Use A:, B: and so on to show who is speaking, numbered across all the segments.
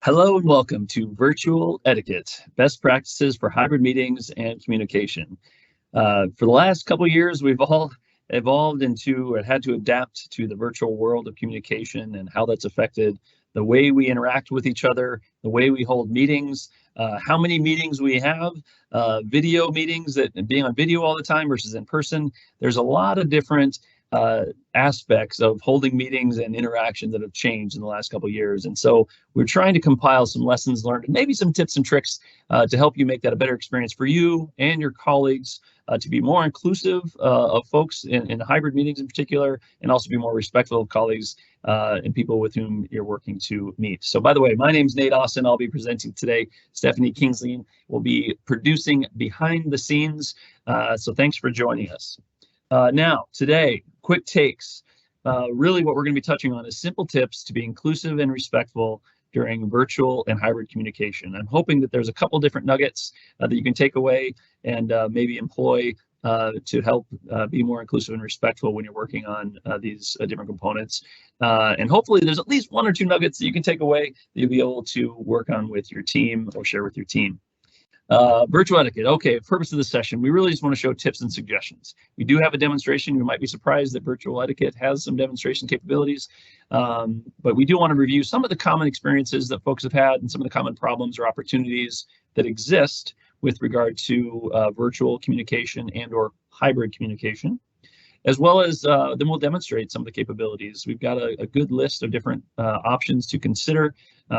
A: Hello and welcome to Virtual Etiquette, best practices for hybrid meetings and communication. For the last couple of years, we've all evolved into or had to adapt to the virtual world of communication and how that's affected the way we interact with each other, the way we hold meetings, how many meetings we have, video meetings that being on video all the time versus in person. There's a lot of different aspects of holding meetings and interaction that have changed in the last couple of years. And so we're trying to compile some lessons learned and maybe some tips and tricks to help you make that a better experience for you and your colleagues, to be more inclusive of folks in hybrid meetings in particular, and also be more respectful of colleagues and people with whom you're working to meet. So by the way, my name's Nate Austin. I'll be presenting today. Stephanie Kingsley will be producing behind the scenes. So thanks for joining us. Now, today, quick takes. Really what we're going to be touching on is simple tips to be inclusive and respectful during virtual and hybrid communication. I'm hoping that there's a couple different nuggets that you can take away and maybe employ to help be more inclusive and respectful when you're working on these different components. And hopefully there's at least one or two nuggets that you can take away that you'll be able to work on with your team or share with your team. Virtual etiquette. Okay, purpose of the session, we really just want to show tips and suggestions. We do have a demonstration. You might be surprised that virtual etiquette has some demonstration capabilities, but we do want to review some of the common experiences that folks have had and some of the common problems or opportunities that exist with regard to virtual communication and or hybrid communication, as well as then we'll demonstrate some of the capabilities. We've got a good list of different options to consider.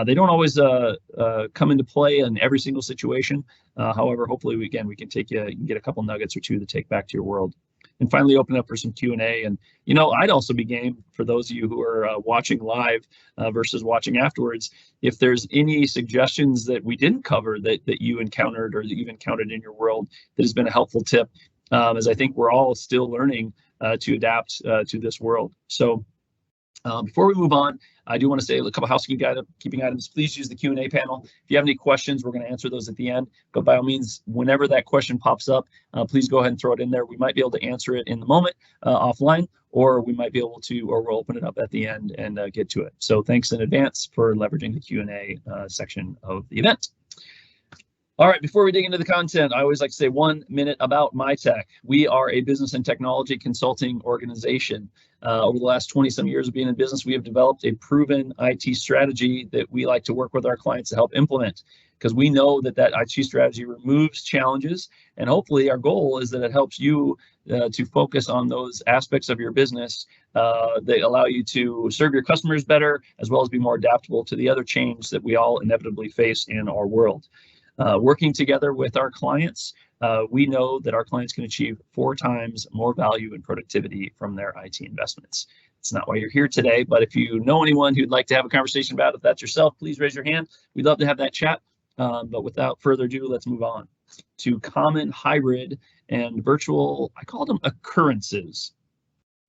A: They don't always come into play in every single situation. However, hopefully, we can take you can get a couple nuggets or two to take back to your world. And finally, open up for some Q&A. And, you know, I'd also be game for those of you who are watching live versus watching afterwards. If there's any suggestions that we didn't cover that you encountered or that you've encountered in your world that has been a helpful tip, as I think we're all still learning to adapt to this world. So before we move on, I do want to say a couple housekeeping items. Please use the Q&A panel. If you have any questions, we're going to answer those at the end. But by all means, whenever that question pops up, please go ahead and throw it in there. We might be able to answer it in the moment offline, or we might be able to, or we'll open it up at the end and get to it. So thanks in advance for leveraging the Q&A section of the event. All right, before we dig into the content, I always like to say 1 minute about MyTech. We are a business and technology consulting organization. Over the last 20-some years of being in business, we have developed a proven IT strategy that we like to work with our clients to help implement, because we know that IT strategy removes challenges, and hopefully our goal is that it helps you to focus on those aspects of your business that allow you to serve your customers better, as well as be more adaptable to the other change that we all inevitably face in our world. Working together with our clients, we know that our clients can achieve 4 times more value and productivity from their IT investments. It's not why you're here today, but if you know anyone who'd like to have a conversation about it, if that's yourself, please raise your hand. We'd love to have that chat. But without further ado, let's move on to common hybrid and virtual, I call them occurrences.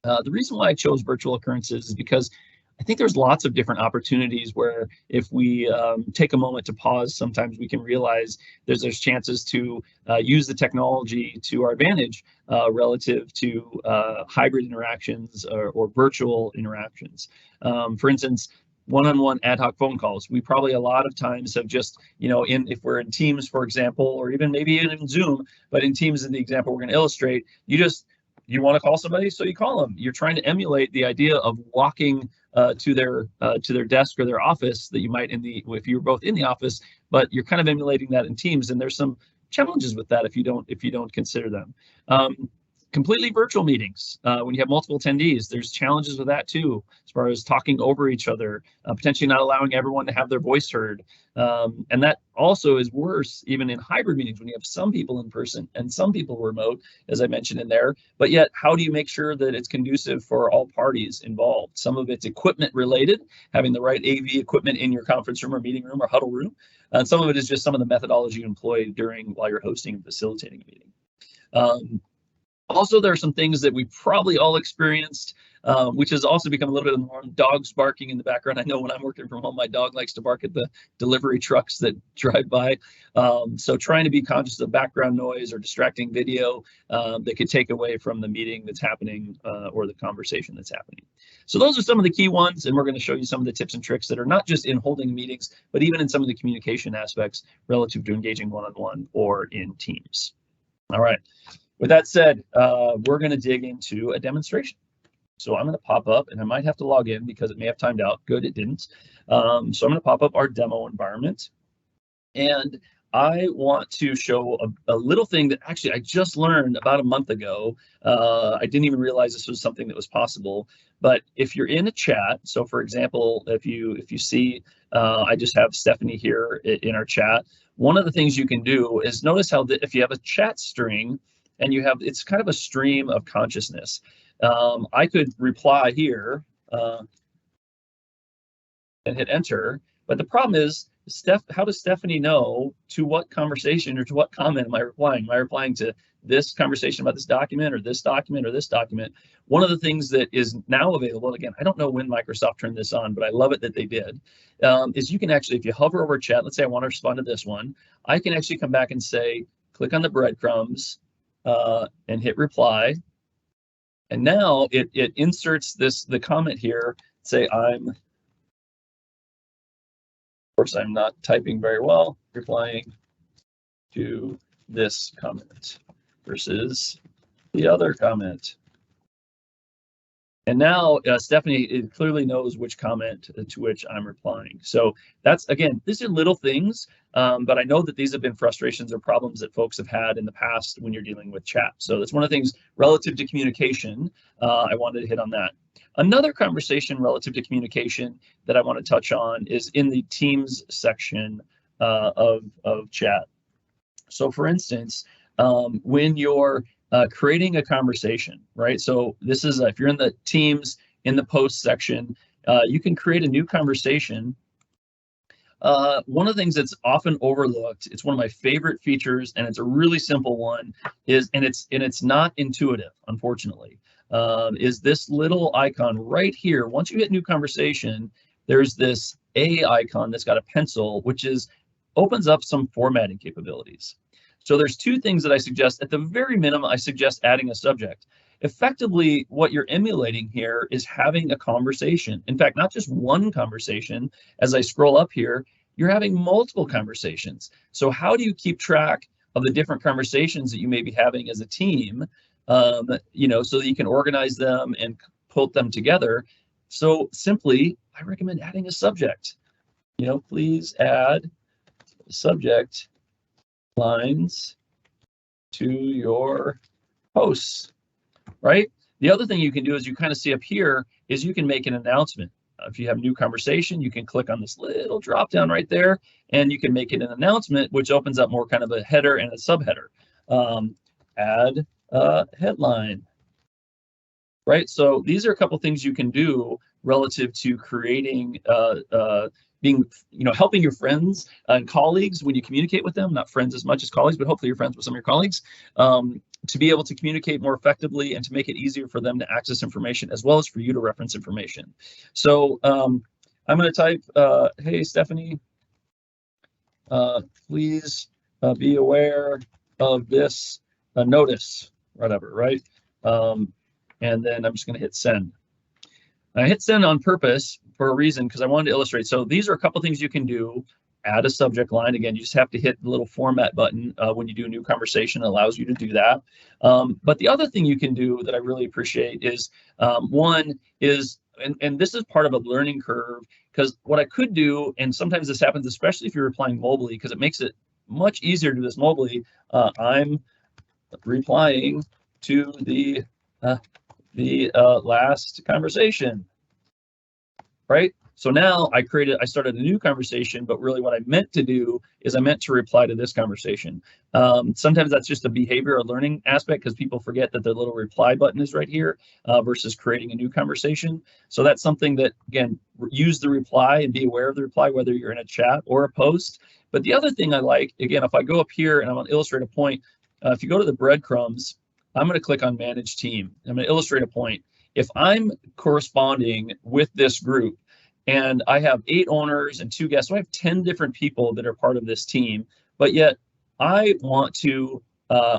A: The reason why I chose virtual occurrences is because I think there's lots of different opportunities where if we take a moment to pause, sometimes we can realize there's chances to use the technology to our advantage relative to hybrid interactions or virtual interactions. For instance, one-on-one ad hoc phone calls. We probably a lot of times have just, if we're in Teams, for example, or even maybe in Zoom, but in Teams in the example we're going to illustrate, you want to call somebody, so you call them. You're trying to emulate the idea of walking to their desk or their office that you might if you're both in the office, but you're kind of emulating that in Teams, and there's some challenges with that if you don't consider them. Completely virtual meetings, when you have multiple attendees, there's challenges with that too, as far as talking over each other, potentially not allowing everyone to have their voice heard. And that also is worse even in hybrid meetings when you have some people in person and some people remote, as I mentioned in there. But yet, how do you make sure that it's conducive for all parties involved? Some of it's equipment related, having the right AV equipment in your conference room or meeting room or huddle room. And some of it is just some of the methodology you employ while you're hosting and facilitating a meeting. Also, there are some things that we probably all experienced which has also become a little bit of the norm. Dogs barking in the background. I know when I'm working from home, my dog likes to bark at the delivery trucks that drive by. So trying to be conscious of background noise or distracting video that could take away from the meeting that's happening or the conversation that's happening. So those are some of the key ones, and we're going to show you some of the tips and tricks that are not just in holding meetings, but even in some of the communication aspects relative to engaging one-on-one or in teams. All right, with that said, we're going to dig into a demonstration. So I'm going to pop up, and I might have to log in because it may have timed out. Good, it didn't. So I'm going to pop up our demo environment, and I want to show a little thing that actually I just learned about a month ago. I didn't even realize this was something that was possible. But if you're in a chat, so for example, if you see, I just have Stephanie here in our chat. One of the things you can do is notice how if you have a chat string and you have, it's kind of a stream of consciousness. I could reply here and hit enter, but the problem is, how does Stephanie know to what conversation or to what comment am I replying? Am I replying to this conversation about this document or this document or this document? One of the things that is now available, again, I don't know when Microsoft turned this on, but I love it that they did, is you can actually, if you hover over chat, let's say I want to respond to this one, I can actually come back and say, click on the breadcrumbs and hit reply. And now it inserts the comment here, say I'm not typing very well, replying to this comment versus the other comment. And now Stephanie clearly knows which comment to which I'm replying. So that's, again, these are little things, but I know that these have been frustrations or problems that folks have had in the past when you're dealing with chat. So that's one of the things relative to communication. I wanted to hit on that. Another conversation relative to communication that I want to touch on is in the Teams section of chat. So for instance, when you're creating a conversation, right? So this is, if you're in the Teams, in the post section, you can create a new conversation. One of the things that's often overlooked, it's one of my favorite features, and it's a really simple one, and it's not intuitive, unfortunately, is this little icon right here. Once you hit new conversation, there's this A icon that's got a pencil, which opens up some formatting capabilities. So there's two things that I suggest. At the very minimum, I suggest adding a subject. Effectively, what you're emulating here is having a conversation. In fact, not just one conversation. As I scroll up here, you're having multiple conversations. So how do you keep track of the different conversations that you may be having as a team, so that you can organize them and put them together? So simply, I recommend adding a subject. Please add subject lines to your posts, right? The other thing you can do is you kind of see up here is you can make an announcement. If you have new conversation, you can click on this little drop down right there, and you can make it an announcement, which opens up more kind of a header and a subheader. Add a headline, right? So these are a couple things you can do relative to creating helping your friends and colleagues when you communicate with them, not friends as much as colleagues, but hopefully you're friends with some of your colleagues, to be able to communicate more effectively and to make it easier for them to access information as well as for you to reference information. So I'm going to type, hey, Stephanie, please be aware of this notice, whatever, right? And then I'm just going to hit send. I hit send on purpose for a reason, because I wanted to illustrate. So these are a couple things you can do. Add a subject line. Again, you just have to hit the little format button when you do a new conversation. It allows you to do that. But the other thing you can do that I really appreciate is, one is, and this is part of a learning curve, because what I could do, and sometimes this happens, especially if you're replying mobily, because it makes it much easier to do this mobily. I'm replying to the last conversation, right? So now I started a new conversation, but really what I meant to do is I meant to reply to this conversation. Sometimes that's just a behavior or learning aspect, because people forget that the little reply button is right here versus creating a new conversation. So that's something that, again, use the reply and be aware of the reply, whether you're in a chat or a post. But the other thing I like, again, if I go up here and I'm going to illustrate a point, if you go to the breadcrumbs, I'm going to click on Manage Team. I'm going to illustrate a point. if I'm corresponding with this group and I have 8 owners and 2 guests, so I have 10 different people that are part of this team, but yet I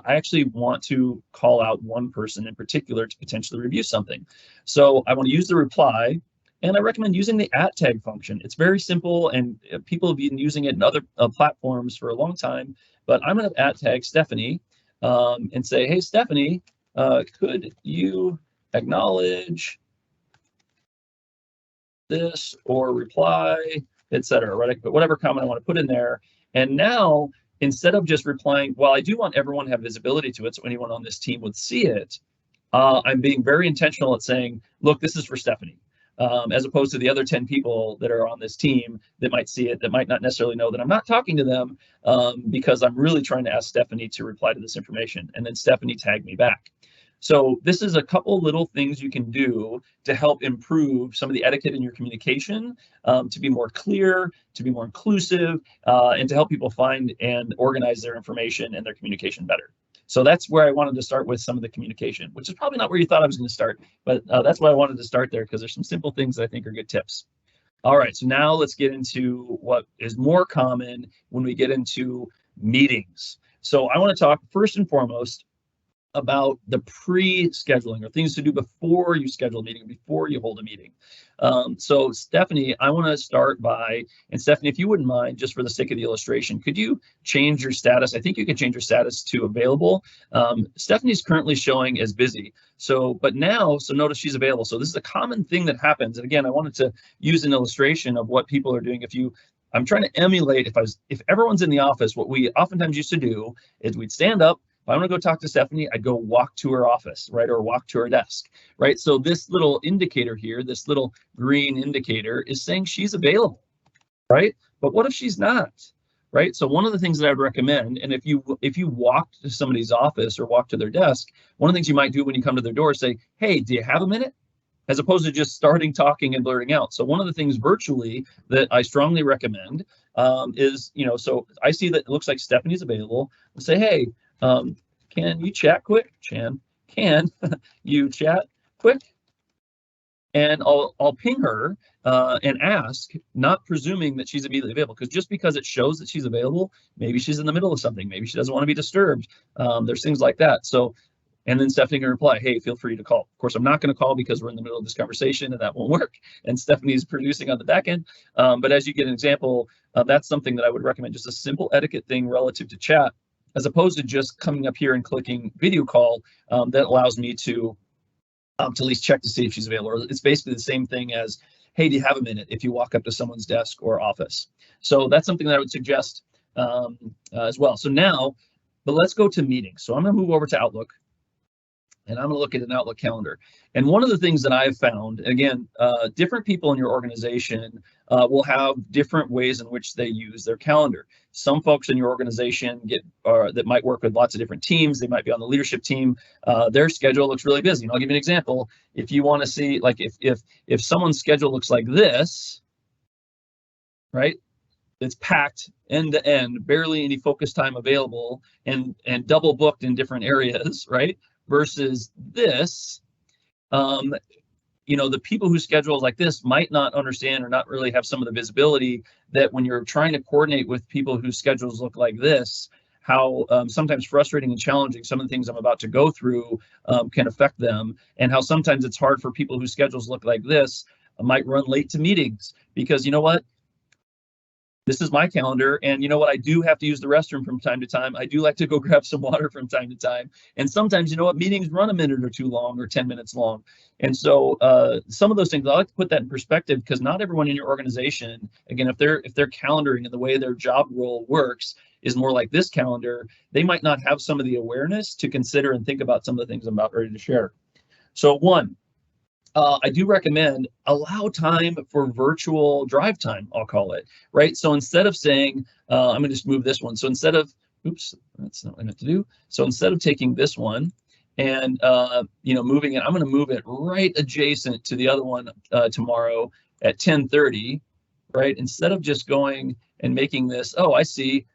A: actually want to call out one person in particular to potentially review something. So I want to use the reply, and I recommend using the @tag function. It's very simple, and people have been using it in other platforms for a long time, but I'm going to @tag Stephanie and say, hey, Stephanie, could you acknowledge this or reply, etc., right? But whatever comment I want to put in there. And now, instead of just replying, well, I do want everyone to have visibility to it, so anyone on this team would see it, I'm being very intentional at saying, look, this is for Stephanie, as opposed to the other 10 people that are on this team that might see it, that might not necessarily know that I'm not talking to them, because I'm really trying to ask Stephanie to reply to this information, and then Stephanie tagged me back. So this is a couple little things you can do to help improve some of the etiquette in your communication, to be more clear, to be more inclusive, and to help people find and organize their information and their communication better. So that's where I wanted to start with some of the communication, which is probably not where you thought I was going to start, but that's why I wanted to start there, because there's some simple things that I think are good tips. All right, so now let's get into what is more common when we get into meetings. So I want to talk first and foremost about the pre-scheduling, or things to do before you schedule a meeting, before you hold a meeting. So Stephanie, I want to start by, and Stephanie, if you wouldn't mind, just for the sake of the illustration, could you change your status? I think you could change your status to available. Stephanie's currently showing as busy. So, but now, so notice she's available. So this is a common thing that happens. And again, I wanted to use an illustration of what people are doing. I'm trying to emulate, if everyone's in the office, what we oftentimes used to do is we'd stand up. If I want to go talk to Stephanie, I'd go walk to her office, right? Or walk to her desk, right? So this little indicator here, this little green indicator is saying she's available, right? But what if she's not, right? So one of the things that I would recommend, and if you walk to somebody's office or walk to their desk, one of the things you might do when you come to their door is say, hey, do you have a minute? As opposed to just starting talking and blurting out. So one of the things virtually that I strongly recommend is, so I see that it looks like Stephanie's available. I'll say, hey, can you chat quick? Can you chat quick? And I'll ping her and ask, not presuming that she's immediately available, because just because it shows that she's available, maybe she's in the middle of something, maybe she doesn't want to be disturbed. There's things like that. So, and then Stephanie can reply, hey, feel free to call. Of course, I'm not going to call because we're in the middle of this conversation and that won't work. And Stephanie's producing on the back end. But as you get an example, that's something that I would recommend, just a simple etiquette thing relative to chat, as opposed to just coming up here and clicking video call. That allows me to at least check to see if she's available. It's basically the same thing as, hey, do you have a minute, if you walk up to someone's desk or office. So that's something that I would suggest as well. So now, but let's go to meetings. So I'm going to move over to Outlook, and I'm going to look at an Outlook calendar. And one of the things that I've found, again, different people in your organization will have different ways in which they use their calendar. Some folks in your organization that might work with lots of different teams. They might be on the leadership team. Their schedule looks really busy. And I'll give you an example. If you want to see, like, if someone's schedule looks like this, right? It's packed end to end, barely any focus time available, and double booked in different areas, right? Versus this, the people whose schedules like this might not understand or not really have some of the visibility that when you're trying to coordinate with people whose schedules look like this, how sometimes frustrating and challenging some of the things I'm about to go through can affect them, and how sometimes it's hard for people whose schedules look like this might run late to meetings because, you know what? This is my calendar, and you know what? I do have to use the restroom from time to time. I do like to go grab some water from time to time. And sometimes, you know what? Meetings run a minute or two long or 10 minutes long. And so some of those things, I like to put that in perspective, because not everyone in your organization, again, if their calendaring and the way their job role works is more like this calendar, they might not have some of the awareness to consider and think about some of the things I'm about ready to share. So one, I do recommend allow time for virtual drive time, I'll call it, right? So instead of saying, I'm gonna just move this one. So instead of, oops, that's not what I meant to do. So instead of taking this one and moving it, I'm gonna move it right adjacent to the other one tomorrow at 10:30, right? Instead of just going and making this, oh, I see,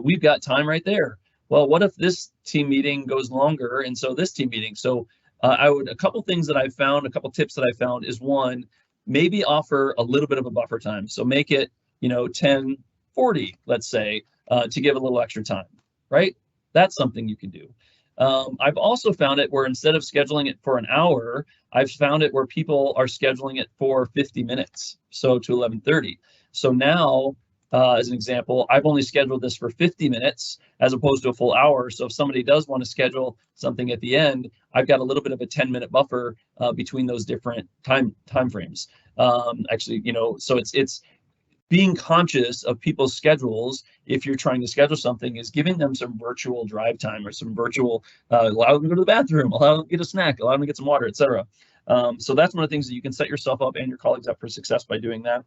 A: we've got time right there. Well, what if this team meeting goes longer, and so this team meeting? So a couple things that I've found, a couple tips that I found is one, maybe offer a little bit of a buffer time. So make it, 10:40, let's say, to give a little extra time, right? That's something you can do. I've also found it where instead of scheduling it for an hour, I've found it where people are scheduling it for 50 minutes, so to 11:30. So now, as an example, I've only scheduled this for 50 minutes as opposed to a full hour. So if somebody does want to schedule something at the end, I've got a little bit of a 10-minute buffer between those different time frames. Actually, so it's being conscious of people's schedules if you're trying to schedule something is giving them some virtual drive time or some virtual, allow them to go to the bathroom, allow them to get a snack, allow them to get some water, etc. So that's one of the things that you can set yourself up and your colleagues up for success by doing that.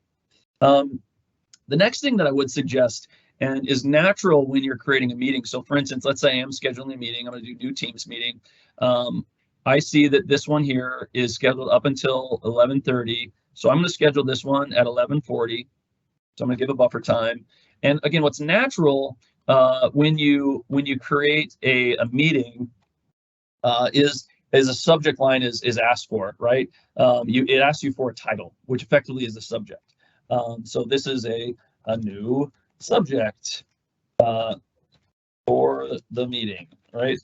A: The next thing that I would suggest and is natural when you're creating a meeting. So for instance, let's say I am scheduling a meeting, I'm going to do new Teams meeting. I see that this one here is scheduled up until 11:30. So I'm going to schedule this one at 11:40. So I'm going to give a buffer time. And again, what's natural when you create a meeting is a subject line is asked for, right? It asks you for a title, which effectively is the subject. So this is a new subject for the meeting, right?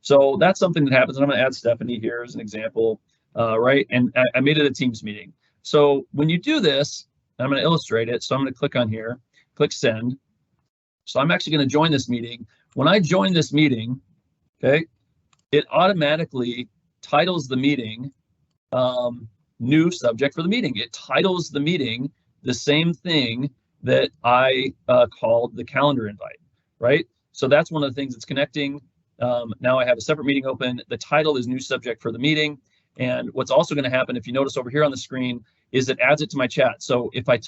A: So that's something that happens. And I'm going to add Stephanie here as an example, right? And I made it a Teams meeting. So when you do this, I'm going to illustrate it. So I'm going to click on here, click send. So I'm actually going to join this meeting. When I join this meeting, okay, it automatically titles the meeting new subject for the meeting. It titles the meeting the same thing that I called the calendar invite, right? So that's one of the things that's connecting. Now I have a separate meeting open. The title is new subject for the meeting. And what's also going to happen, if you notice over here on the screen, is it adds it to my chat. So if I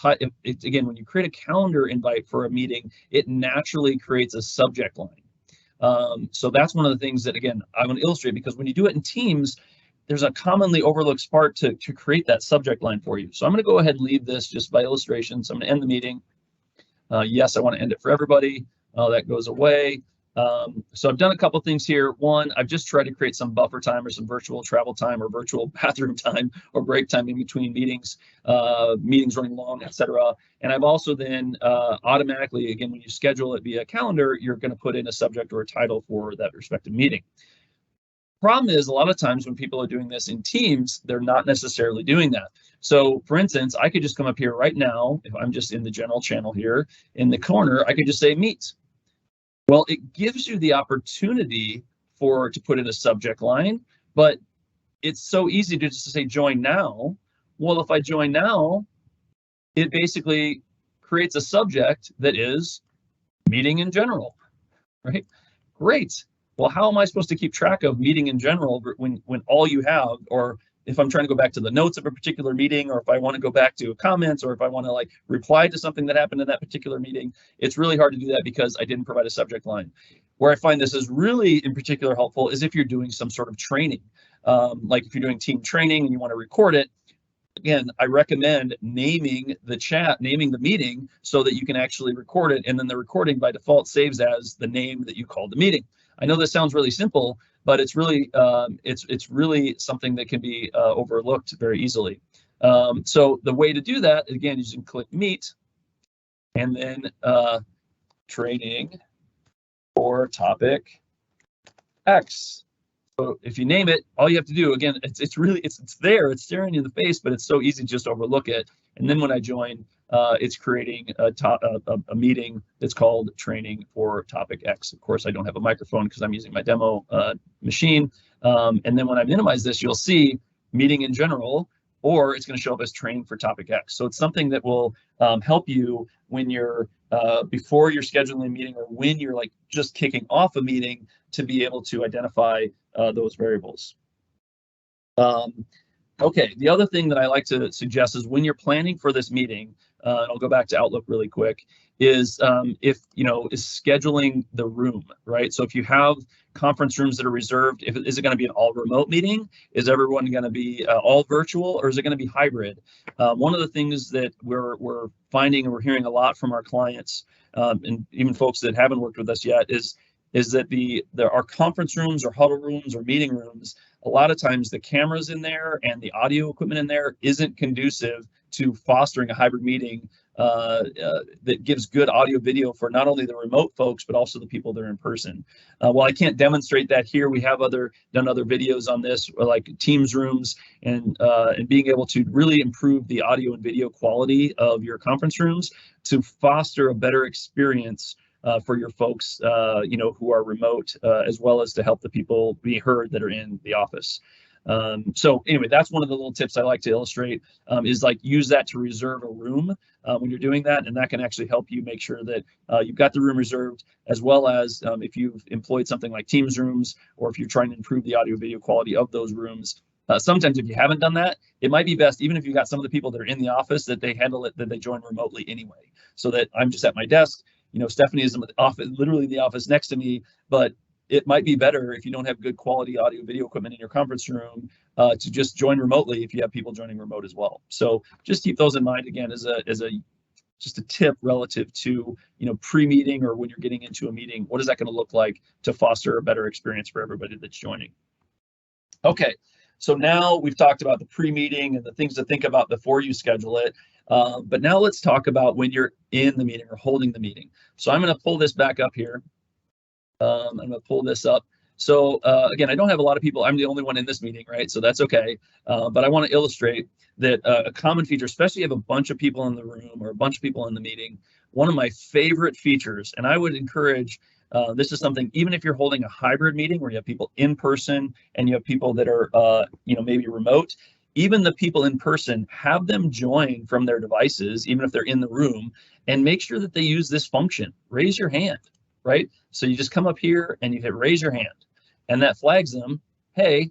A: again, when you create a calendar invite for a meeting, it naturally creates a subject line. So that's one of the things that, again, I'm going to illustrate, because when you do it in Teams, there's a commonly overlooked part to create that subject line for you. So I'm going to go ahead and leave this just by illustration. So I'm going to end the meeting. Yes, I want to end it for everybody. That goes away. So I've done a couple things here. One, I've just tried to create some buffer time or some virtual travel time or virtual bathroom time or break time in between meetings, meetings running long, etc. And I've also then automatically, again, when you schedule it via calendar, you're going to put in a subject or a title for that respective meeting. Problem is, a lot of times when people are doing this in Teams, they're not necessarily doing that. So for instance, I could just come up here right now, if I'm just in the general channel here in the corner, I could just say meet. Well, it gives you the opportunity to put in a subject line, but it's so easy to just say join now. Well, if I join now, it basically creates a subject that is meeting in general, right? Great. Well, how am I supposed to keep track of meeting in general when all you have, or if I'm trying to go back to the notes of a particular meeting, or if I want to go back to comments, or if I want to like reply to something that happened in that particular meeting, it's really hard to do that because I didn't provide a subject line. Where I find this is really in particular helpful is if you're doing some sort of training, like if you're doing team training and you want to record it. Again, I recommend naming the chat, naming the meeting so that you can actually record it. And then the recording by default saves as the name that you called the meeting. I know this sounds really simple, but it's really it's really something that can be overlooked very easily. So the way to do that, again, is you can click meet and then training for topic X. So if you name it, all you have to do, again, it's there, it's staring you in the face, but it's so easy to just overlook it. And then when I join, it's creating a meeting that's called training for topic X. Of course, I don't have a microphone because I'm using my demo machine. And then when I minimize this, you'll see meeting in general, or it's going to show up as training for topic X. So it's something that will help you when you're before you're scheduling a meeting, or when you're like just kicking off a meeting, to be able to identify those variables. Okay, the other thing that I like to suggest is when you're planning for this meeting, and I'll go back to Outlook really quick, is is scheduling the room, right? So if you have conference rooms that are reserved, is it going to be an all remote meeting? Is everyone going to be all virtual, or is it going to be hybrid? One of the things that we're finding and we're hearing a lot from our clients, and even folks that haven't worked with us yet, is is that there are conference rooms or huddle rooms or meeting rooms. A lot of times the cameras in there and the audio equipment in there isn't conducive to fostering a hybrid meeting that gives good audio video for not only the remote folks, but also the people that are in person. While I can't demonstrate that here, we have done other videos on this, like Teams rooms, and being able to really improve the audio and video quality of your conference rooms to foster a better experience for your folks, who are remote, as well as to help the people be heard that are in the office. So anyway, that's one of the little tips I like to illustrate, is like use that to reserve a room when you're doing that, and that can actually help you make sure that you've got the room reserved, as well as if you've employed something like Teams rooms, or if you're trying to improve the audio video quality of those rooms. Sometimes if you haven't done that, it might be best, even if you've got some of the people that are in the office, that they handle it, that they join remotely anyway, so that I'm just at my desk. Stephanie is in the office, literally in the office next to me, but it might be better if you don't have good quality audio video equipment in your conference room to just join remotely if you have people joining remote as well. So just keep those in mind, again, as just a tip relative to pre-meeting, or when you're getting into a meeting, what is that going to look like to foster a better experience for everybody that's joining. Okay, so now we've talked about the pre-meeting and the things to think about before you schedule it. But now let's talk about when you're in the meeting or holding the meeting. So I'm going to pull this back up here. I'm going to pull this up. So again, I don't have a lot of people. I'm the only one in this meeting, right? So that's okay. But I want to illustrate that a common feature, especially if you have a bunch of people in the room or a bunch of people in the meeting, one of my favorite features, and I would encourage, this is something, even if you're holding a hybrid meeting where you have people in person and you have people that are, maybe remote, even the people in person, have them join from their devices, even if they're in the room, and make sure that they use this function, raise your hand, right? So you just come up here and you hit raise your hand, and that flags them, hey,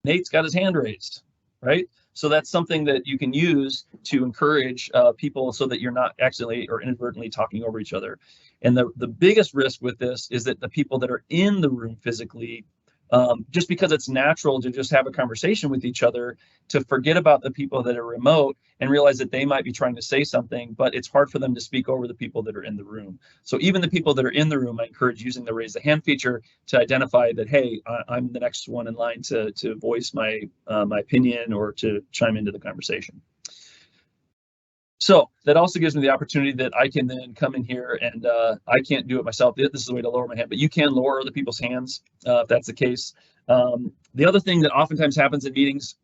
A: Nate's got his hand raised, right? So that's something that you can use to encourage people so that you're not accidentally or inadvertently talking over each other. And the biggest risk with this is that the people that are in the room physically, just because it's natural to just have a conversation with each other, to forget about the people that are remote and realize that they might be trying to say something, but it's hard for them to speak over the people that are in the room. So even the people that are in the room, I encourage using the raise the hand feature to identify that, hey, I'm the next one in line to voice my opinion or to chime into the conversation. So that also gives me the opportunity that I can then come in here, and I can't do it myself. This is the way to lower my hand, but you can lower other people's hands if that's the case. The other thing that oftentimes happens in meetings,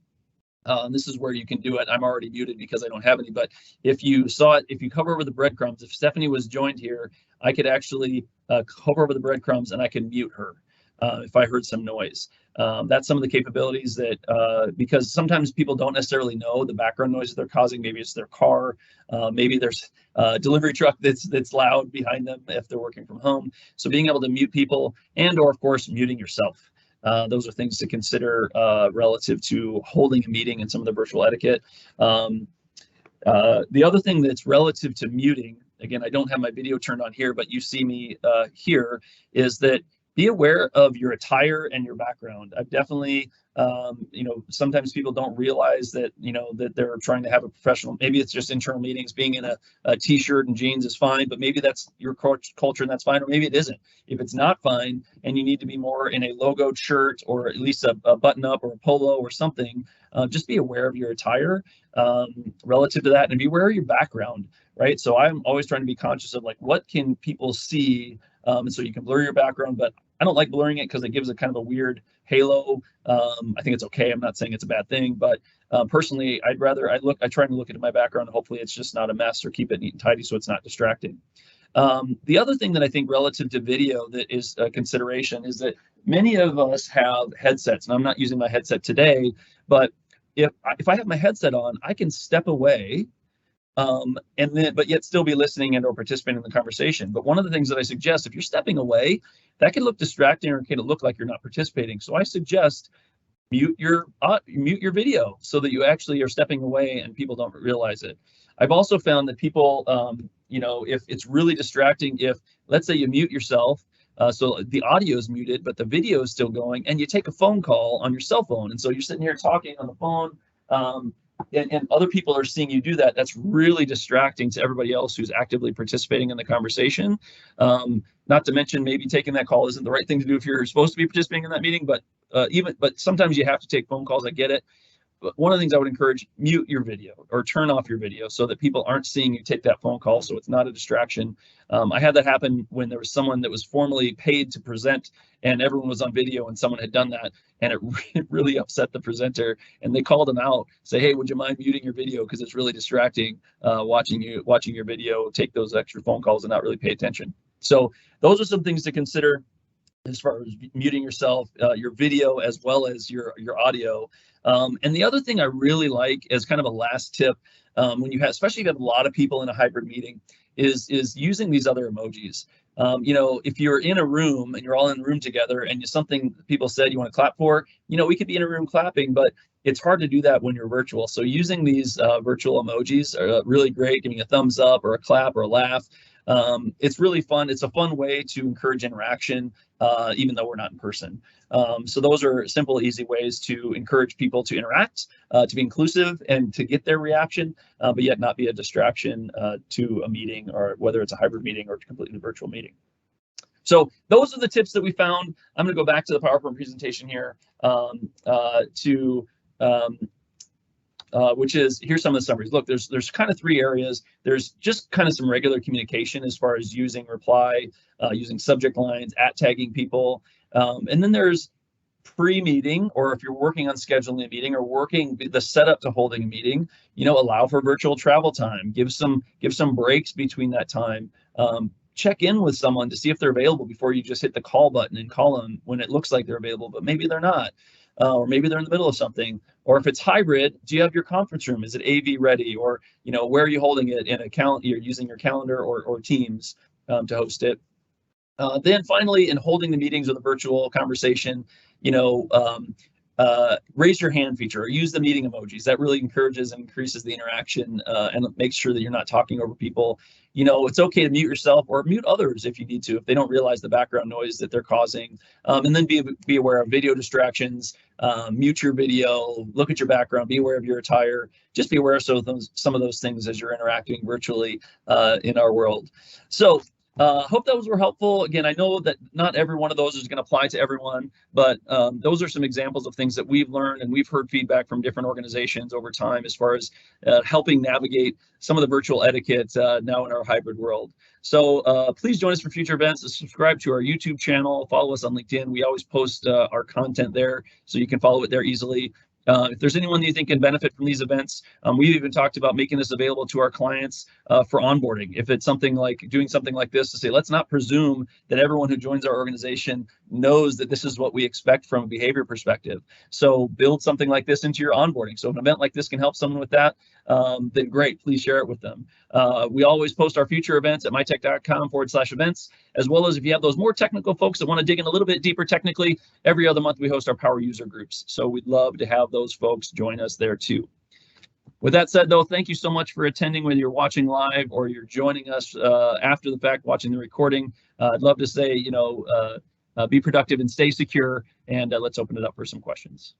A: this is where you can do it. I'm already muted because I don't have any, but if you saw it, if you hover over the breadcrumbs, if Stephanie was joined here, I could actually hover over the breadcrumbs and I can mute her if I heard some noise. That's some of the capabilities that, because sometimes people don't necessarily know the background noise that they're causing. Maybe it's their car, maybe there's a delivery truck that's loud behind them if they're working from home. So being able to mute people, and or of course muting yourself. Those are things to consider relative to holding a meeting and some of the virtual etiquette. The other thing that's relative to muting, again, I don't have my video turned on here, but you see me here, is that be aware of your attire and your background. I've definitely, sometimes people don't realize that, that they're trying to have a professional, maybe it's just internal meetings, being in a t-shirt and jeans is fine, but maybe that's your culture and that's fine, or maybe it isn't. If it's not fine and you need to be more in a logoed shirt, or at least a button up or a polo or something, just be aware of your attire relative to that, and be aware of your background, right? So I'm always trying to be conscious of like, what can people see? And so you can blur your background, but I don't like blurring it because it gives a kind of a weird halo. I think it's okay. I'm not saying it's a bad thing, but personally, I try to look at my background. Hopefully it's just not a mess, or keep it neat and tidy so it's not distracting. The other thing that I think relative to video that is a consideration is that many of us have headsets, and I'm not using my headset today, but if I have my headset on, I can step away but yet still be listening and or participating in the conversation. But one of the things that I suggest, if you're stepping away, that can look distracting, or can look like you're not participating. So I suggest mute your video so that you actually are stepping away and people don't realize it. I've also found that people, if it's really distracting, if let's say you mute yourself, so the audio is muted, but the video is still going, and you take a phone call on your cell phone. And so you're sitting here talking on the phone, and other people are seeing you do that, that's really distracting to everybody else who's actively participating in the conversation. Not to mention maybe taking that call isn't the right thing to do if you're supposed to be participating in that meeting, but sometimes you have to take phone calls. I get it. But one of the things I would encourage, mute your video or turn off your video so that people aren't seeing you take that phone call, so it's not a distraction. I had that happen when there was someone that was formally paid to present and everyone was on video and someone had done that, and it really upset the presenter, and they called him out, say, hey, would you mind muting your video because it's really distracting watching your video, take those extra phone calls and not really pay attention. So those are some things to consider as far as muting yourself, your video, as well as your audio. And the other thing I really like as kind of a last tip, when you have, especially if you have a lot of people in a hybrid meeting, is using these other emojis. You know, if you're in a room and you're all in the room together and something people said you want to clap for, you know, we could be in a room clapping, but it's hard to do that when you're virtual. So using these virtual emojis are really great, giving a thumbs up or a clap or a laugh. It's really fun. It's a fun way to encourage interaction, even though we're not in person. So those are simple, easy ways to encourage people to interact, to be inclusive and to get their reaction, but yet not be a distraction to a meeting, or whether it's a hybrid meeting or a completely virtual meeting. So those are the tips that we found. I'm going to go back to the PowerPoint presentation here which is, here's some of the summaries. Look, there's kind of three areas. There's just kind of some regular communication as far as using reply, using subject lines, tagging people. And then there's pre-meeting, or if you're working on scheduling a meeting or working the setup to holding a meeting, you know, allow for virtual travel time, give some breaks between that time. Check in with someone to see if they're available before you just hit the call button and call them when it looks like they're available, but maybe they're not. Or maybe they're in the middle of something. Or if it's hybrid, do you have your conference room? Is it AV ready? Or, you know, where are you holding it in a calendar? You're using your calendar or Teams to host it. Then finally, in holding the meetings or the virtual conversation, you know, raise your hand feature or use the meeting emojis. That really encourages and increases the interaction and makes sure that you're not talking over people. You know, it's okay to mute yourself or mute others if you need to, if they don't realize the background noise that they're causing. And then be aware of video distractions, mute your video, look at your background, be aware of your attire, just be aware of some of those things as you're interacting virtually in our world. So hope those were helpful. Again, I know that not every one of those is going to apply to everyone, but those are some examples of things that we've learned, and we've heard feedback from different organizations over time as far as helping navigate some of the virtual etiquette now in our hybrid world. So please join us for future events. Subscribe to our YouTube channel. Follow us on LinkedIn. We always post our content there, so you can follow it there easily. If there's anyone that you think can benefit from these events, we've even talked about making this available to our clients for onboarding. If it's something like doing something like this to say, let's not presume that everyone who joins our organization knows that this is what we expect from a behavior perspective. So build something like this into your onboarding. So if an event like this can help someone with that, then great, please share it with them. We always post our future events at mytech.com/events, as well as if you have those more technical folks that want to dig in a little bit deeper technically, every other month we host our power user groups. So we'd love to have those folks join us there too. With that said, though, thank you so much for attending, whether you're watching live or you're joining us after the fact, watching the recording. I'd love to say, you know, be productive and stay secure, and let's open it up for some questions.